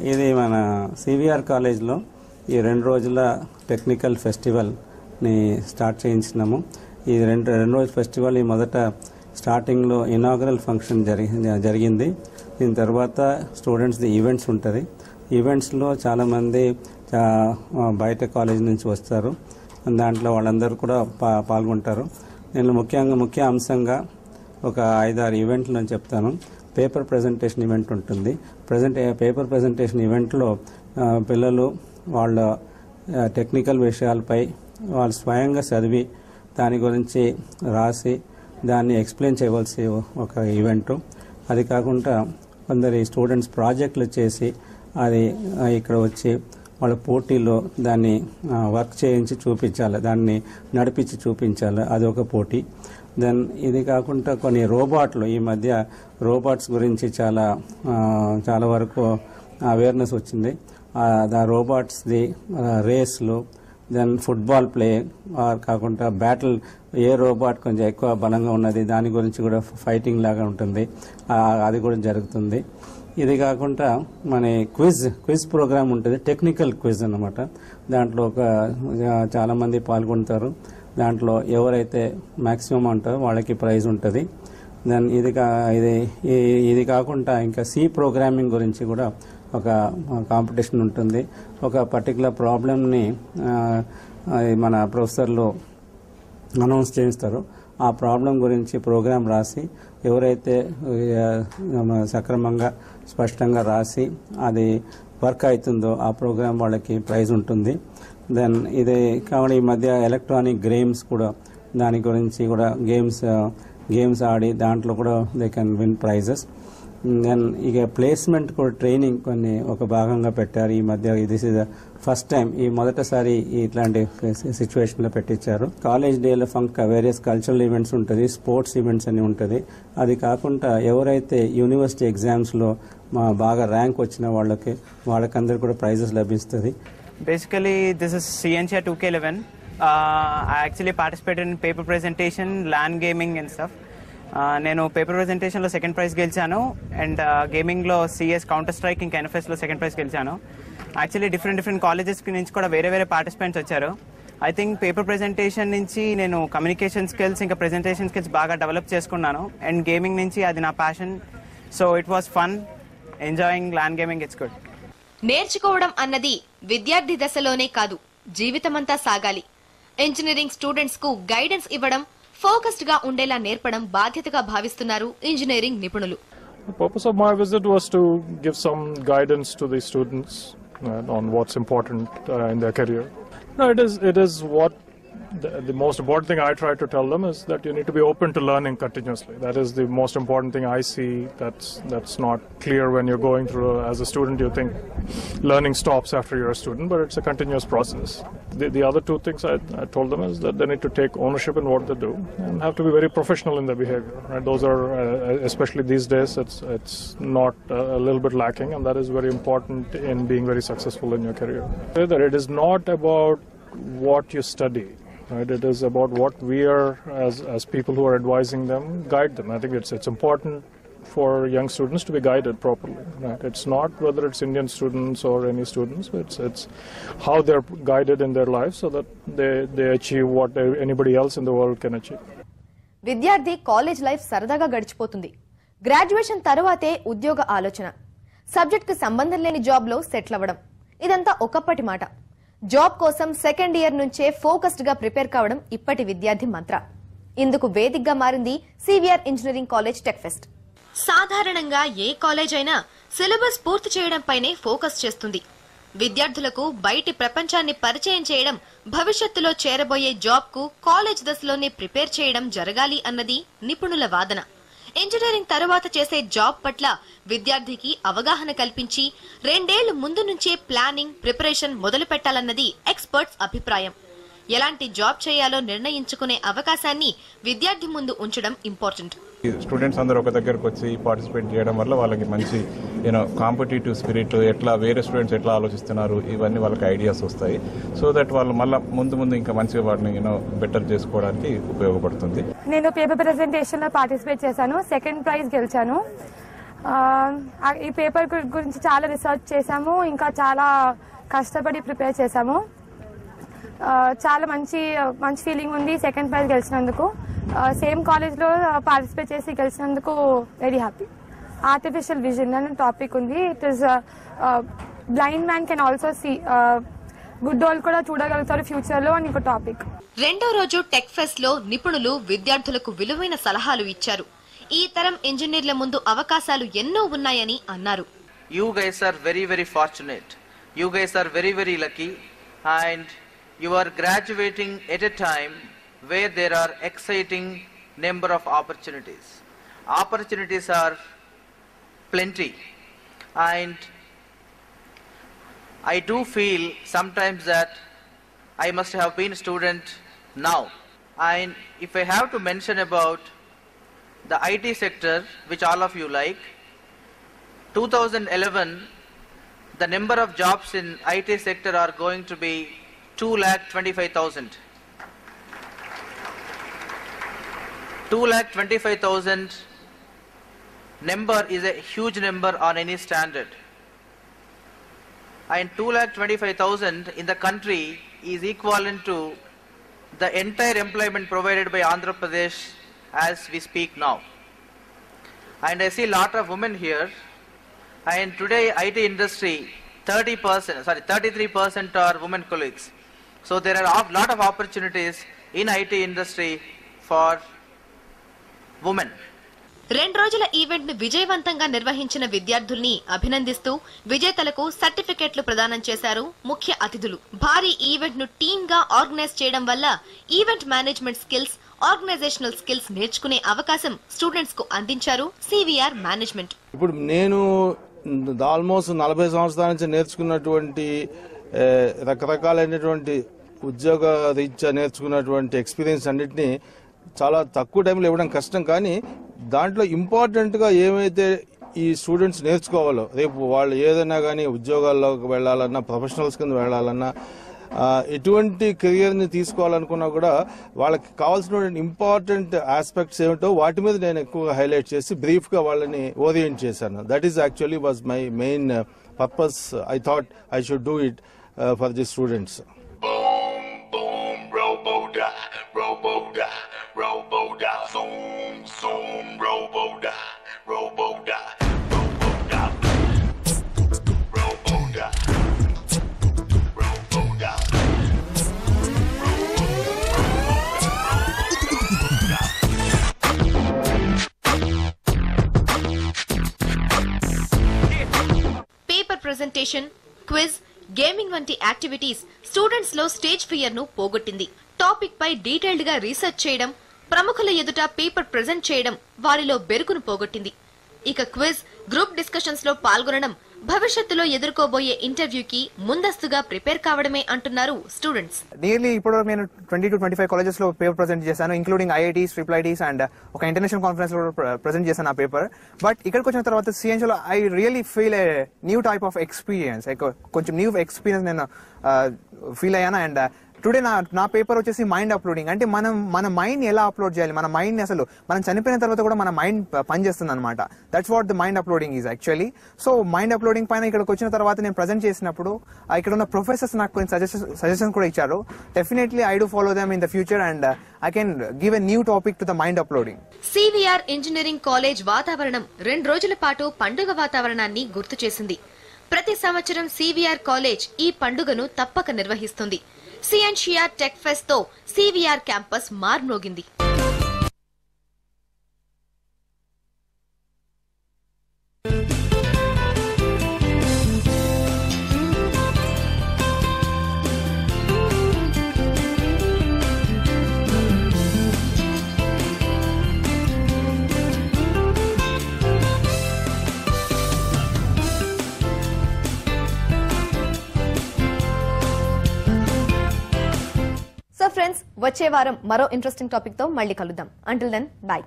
ఇది మన సివిఆర్ కాలేజ్లో ఈ 2 రోజుల టెక్నికల్ ఫెస్టివల్ని స్టార్ట్ చేయించినాము. ఈ రెండు రోజుల ఫెస్టివల్ ఈ మొదట స్టార్టింగ్లో ఇనాగరల్ ఫంక్షన్ జరిగింది. దీని తర్వాత స్టూడెంట్స్ది ఈవెంట్స్ ఉంటుంది. ఈవెంట్స్లో చాలామంది బయట కాలేజ్ నుంచి వస్తారు. దాంట్లో వాళ్ళందరూ కూడా పాల్గొంటారు. నేను ముఖ్య అంశంగా ఒక 5-6 ఈవెంట్లు నేను చెప్తాను. పేపర్ ప్రజెంటేషన్ ఈవెంట్ ఉంటుంది. పేపర్ ప్రజెంటేషన్ ఈవెంట్లో పిల్లలు వాళ్ళ టెక్నికల్ విషయాలపై వాళ్ళు స్వయంగా చదివి దాని గురించి రాసి దాన్ని ఎక్స్ప్లెయిన్ చేయవలసి ఒక ఈవెంటు. అది కాకుండా కొందరి స్టూడెంట్స్ ప్రాజెక్టులు చేసి అది ఇక్కడ వచ్చి వాళ్ళ పోటీలో దాన్ని వర్క్ చేయించి చూపించాలి, దాన్ని నడిపించి చూపించాలి, అది ఒక పోటీ. దెన్ ఇది కాకుండా కొన్ని రోబోట్లు, ఈ మధ్య రోబోట్స్ గురించి చాలా వరకు అవేర్నెస్ వచ్చింది. ఆ రోబోట్స్ది రేస్లు, దెన్ ఫుట్బాల్ ప్లే కాకుండా బ్యాటిల్, ఏ రోబోట్ కొంచెం ఎక్కువ బలంగా ఉన్నది దాని గురించి కూడా ఫైటింగ్ లాగా ఉంటుంది, అది కూడా జరుగుతుంది. ఇది కాకుండా మన క్విజ్ ప్రోగ్రామ్ ఉంటుంది, టెక్నికల్ క్విజ్ అన్నమాట. దాంట్లో చాలామంది పాల్గొంటారు. దాంట్లో ఎవరైతే మ్యాక్సిమం అంటారో వాళ్ళకి ప్రైజ్ ఉంటుంది. దెన్ ఇది కాకుండా ఇంకా సి ప్రోగ్రామింగ్ గురించి కూడా ఒక కాంపిటీషన్ ఉంటుంది. ఒక పర్టికులర్ ప్రాబ్లమ్ని మన ప్రొఫెసర్లు అనౌన్స్ చేయిస్తారు. ఆ ప్రాబ్లం గురించి ప్రోగ్రాం రాసి ఎవరైతే సక్రమంగా స్పష్టంగా రాసి అది వర్క్ అవుతుందో ఆ ప్రోగ్రాం వాళ్ళకి ప్రైజ్ ఉంటుంది. దెన్ ఇది కావాలి. ఈ మధ్య ఎలక్ట్రానిక్ గేమ్స్ కూడా, దాని గురించి కూడా గేమ్స్ ఆడి దాంట్లో కూడా they can win prizes. Then ఇక ప్లేస్మెంట్ కూడా ట్రైనింగ్ కొన్ని ఒక భాగంగా పెట్టారు ఈ మధ్య. This is the first time, ఈ మొదటిసారి ఇట్లాంటి సిచ్యువేషన్లో పెట్టించారు. కాలేజ్ డేలో వేరియస్ కల్చరల్ ఈవెంట్స్ ఉంటుంది, స్పోర్ట్స్ ఈవెంట్స్ అని ఉంటుంది. అది కాకుండా ఎవరైతే యూనివర్సిటీ ఎగ్జామ్స్లో బాగా ర్యాంక్ వచ్చిన వాళ్ళకందరూ కూడా ప్రైజెస్ లభిస్తుంది. Basically, this is CNCR 2K11. I actually participated in paper presentation, LAN gaming and stuff. నేను పేపర్ ప్రెజెంటేషన్లో సెకండ్ ప్రైజ్ గెలిచాను, అండ్ గేమింగ్లో CS కౌంటర్ స్ట్రైక్ ఇంకా NFSలో సెకండ్ ప్రైజ్ గెలిచాను. యాక్చువల్లీ డిఫరెంట్ కాలేజెస్ నుంచి కూడా వేరే పార్టిసిపెంట్స్ వచ్చారు. ఐ థింక్ పేపర్ ప్రెజెంటేషన్ నుంచి నేను కమ్యూనికేషన్ స్కిల్స్ ఇంకా ప్రెజెంటేషన్ స్కిల్స్ బాగా డెవలప్ చేసుకున్నాను, అండ్ గేమింగ్ నుంచి అది నా passion. So it was fun enjoying LAN gaming. It's good. నేర్చుకోవడం అన్నది విద్యార్థి దశలోనే కాదు, జీవితమంతా సాగాలి. ఇంజనీరింగ్ స్టూడెంట్స్ కు గైడెన్స్ ఇవ్వడం, ఫోకస్డ్ గా ఉండేలా నేర్పడం బాధ్యతగా భావిస్తున్నారు ఇంజనీరింగ్ నిపుణులు. The purpose of my visit was to give some guidance to the students on what's important in their career. No, it is what the most important thing I try to tell them is that you need to be open to learning continuously. That is the most important thing I see. That's not clear when you're going through. As a student, you think learning stops after you're a student, but it's a continuous process. The other two things I told them is that they need to take ownership in what they do and have to be very professional in their behavior. Right? Those are, especially these days, it's not a little bit lacking, and that is very important in being very successful in your career. That it is not about what you study. Right, it is about what we are as people who are advising them, guide them. I think it's important for young students to be guided properly. Right? It's not whether it's Indian students or any students, but it's how they're guided in their lives so that they achieve what anybody else in the world can achieve. విద్యార్థి college life సరదాగా గడిచిపోతుంది. Graduation తరువాతే ఉద్యోగ ఆలోచన, subject కు సంబంధం లేని job లో సెటిల్ అవ్వడం, ఇదంతా ఒకప్పటి మాట. జాబ్ కోసం సెకండ్ ఇయర్ నుంచే ఫోకస్డ్ గా ప్రిపేర్ కావడం ఇప్పటి విద్యార్థి మంత్ర. ఇందుకు వేదికగా మారింది CVR engineering college tech fest. సాధారణంగా ఏ కాలేజ్ అయినా సిలబస్ పూర్తి చేయడంపైనే ఫోకస్ చేస్తుంది. విద్యార్థులకు బయటి ప్రపంచాన్ని పరిచయం చేయడం, భవిష్యత్తులో చేరబోయే జాబ్ కు కాలేజ్ దశలోనే ప్రిపేర్ చేయడం జరగాలి అన్నది నిపుణుల వాదన. ఇంజనీరింగ్ తర్వాత చేసే జాబ్ పట్ల విద్యార్థికి అవగాహన కల్పించి 2 ఏళ్ల ముందు నుంచే ప్లానింగ్, ప్రిపరేషన్ మొదలు పెట్టాలన్నది ఎక్స్పర్ట్స్ అభిప్రాయం. ఎలాంటి జాబ్ చేయాలో నిర్ణయించుకునే అవకాశాన్ని విద్యార్థి ముందు ఉంచడం ఇంపార్టెంట్. స్టూడెంట్స్ అందరూ ఒక దగ్గరకు వచ్చి పార్టిసిపేట్ చేయడం వల్ల వాళ్ళకి మంచి కాంపిటేటివ్ స్పిరిట్, ఎట్లా వేరే స్టూడెంట్స్ ఎట్లా ఆలోచిస్తున్నారు, ఇవన్నీ వాళ్ళకి ఐడియాస్ వస్తాయి. సో దట్ వాళ్ళు మళ్ళీ ముందు ఇంకా మంచిగా వాటిని బెటర్ చేసుకోవడానికి ఉపయోగపడుతుంది. నేను పేపర్ ప్రెజెంటేషన్ లో పార్టిసిపేట్ చేశాను, సెకండ్ ప్రైజ్ గెలిచాను. ఈ పేపర్ గురించి చాలా రీసెర్చ్ చేశాము, ఇంకా చాలా కష్టపడి ప్రిపేర్ చేశాము. చాలా మంచి ఫీలింగ్ ఉంది సెకండ్ ప్రైజ్ గెలిచినందుకు. సేమ్ కాలేజ్లో పార్టిసిపేట్ చేసి గెలిచినందుకు వెరీ హ్యాపీ. ఆర్టిఫిషియల్ విజన్ అనే టాపిక్ ఉంది. It is blind man can also see, గుడ్డోళ్ళు కూడా చూడగలుగుతారు ఫ్యూచర్ లో అని ఒక టాపిక్. రెండో రోజు టెక్ ఫెస్ట్ లో నిపుణులు విద్యార్థులకు విలువైన సలహాలు ఇచ్చారు. ఈ తరం ఇంజనీర్ల ముందు అవకాశాలు ఎన్నో ఉన్నాయని అన్నారు. You guys are very very fortunate. You guys are very very lucky and you are graduating at a time where there are exciting number of opportunities. Opportunities are plenty and I do feel sometimes that I must have been a student now. And if I have to mention about the IT sector, which all of you like, 2011, the number of jobs in IT sector are going to be 2,25,000. 2,25,000 number is a huge number on any standard. And 2,25,000 in the country is equivalent to the entire employment provided by Andhra Pradesh as we speak now. And I see a lot of women here, and today IT industry 33% are women colleagues. So there are a lot of opportunities in IT industry for women. 2 రోజుల event ను విజయవంతంగా నిర్వహించిన విద్యార్థుల్ని అభినందిస్తూ విజేతలకు సర్టిఫికెట్లు ప్రదానం చేశారు ముఖ్య అతిథులు. భారీ ఈవెంట్ ను టీమ్ గా ఆర్గనైజ్ చేయడం వల్ల event management skills, organisational skills నేర్చుకునే అవకాశం స్టూడెంట్స్ కు అందించారు సివిఆర్ మేనేజ్మెంట్. ఇప్పుడు నేను ఆల్మోస్ట్ 40 సంవత్సరాల నుంచి నేర్చుకున్నటువంటి రకరకాలైనటువంటి ఉద్యోగ రీత్యా నేర్చుకున్నటువంటి ఎక్స్పీరియన్స్ అన్నిటినీ చాలా తక్కువ టైంలో ఇవ్వడం కష్టం. కానీ దాంట్లో ఇంపార్టెంట్గా ఏమైతే ఈ స్టూడెంట్స్ నేర్చుకోవాలో, రేపు వాళ్ళు ఏదైనా కానీ ఉద్యోగాల్లోకి వెళ్ళాలన్నా, ప్రొఫెషనల్స్ కింద వెళ్ళాలన్నా, ఎటువంటి కెరియర్ని తీసుకోవాలనుకున్నా కూడా వాళ్ళకి కావాల్సినటువంటి ఇంపార్టెంట్ ఆస్పెక్ట్స్ ఏమిటో వాటి మీద నేను ఎక్కువగా హైలైట్ చేసి బ్రీఫ్గా వాళ్ళని ఓరియంట్ చేశాను. That is actually was my main purpose. I thought I should do it for the students. Robo-da, zoom, zoom, robo-da, robo-da, robo-da, robo-da, robo-da. Paper presentation, quiz, gaming వంటి యాక్టివిటీస్ స్టూడెంట్స్ లో stage fear ను పోగొట్టింది. Topic పై detailed గా research చేయడం, ప్రముఖుల ఎదుట paper present చేయడం వారిలో బెరుకును పోగొట్టింది. ఇక క్విజ్, గ్రూప్ డిస్కషన్స్ లో పాల్గొనడం భవిష్యత్తులో ఎదుర్కోబోయే ఇంటర్వ్యూకి ముందస్తుగా ప్రిపేర్ కావడమే అంటున్నారు స్టూడెంట్స్. నియర్లీ ఇప్పుడు నేను 20 to 25 కాలేజెస్ లో పేపర్ ప్రెజెంట్ చేశాను, ఇంక్లూడింగ్ ఐఐటీస్, IIITs అండ్ ఒక ఇంటర్నేషనల్ కాన్ఫరెన్స్ లో ప్రెజెంట్ చేశాను ఆ పేపర్. బట్ ఇక్కడికి వచ్చిన తర్వాత సిఎన్సీలో I really feel a new type of experience, కొంచెం న్యూ ఎక్స్పీరియన్స్ నేను ఫీల్ అయ్యాను. అండ్ టుడే నా పేపర్ వచ్చేసి మైండ్ అప్లోడింగ్. అంటే మన మైండ్ ఎలా అప్లోడ్ చేయాలి, మన మైండ్ అసలు మనం చనిపోయిన తర్వాత కూడా మన మైండ్ పనిచేస్తుంది అనమాట. That's what the mind uploading is actually. So mind uploading పైన ఇక్కడికి వచ్చిన తర్వాత నేను ప్రజెంట్ చేసినప్పుడు ఇక్కడ ఉన్న ప్రొఫెసర్స్ నాకు కొన్ని సజెషన్స్ కూడా ఇచ్చారు. Definitely I do follow them in the future and I can give a new topic to the mind uploading. CVR engineering college వాతావరణం 2 రోజుల పాటు పండుగ వాతావరణాన్ని గుర్తు చేసింది. ప్రతి సంవత్సరం సివిఆర్ కాలేజ్ ఈ పండుగను తప్పక నిర్వహిస్తుంది. సిఎన్షియర్ టెక్ ఫెస్ట్ తో సివిఆర్ క్యాంపస్ మార్మోగింది. సో ఫ్రెండ్స్, వచ్చే వారం మరో ఇంట్రెస్టింగ్ టాపిక్ తో మళ్ళీ కలుద్దాం. Until then, by.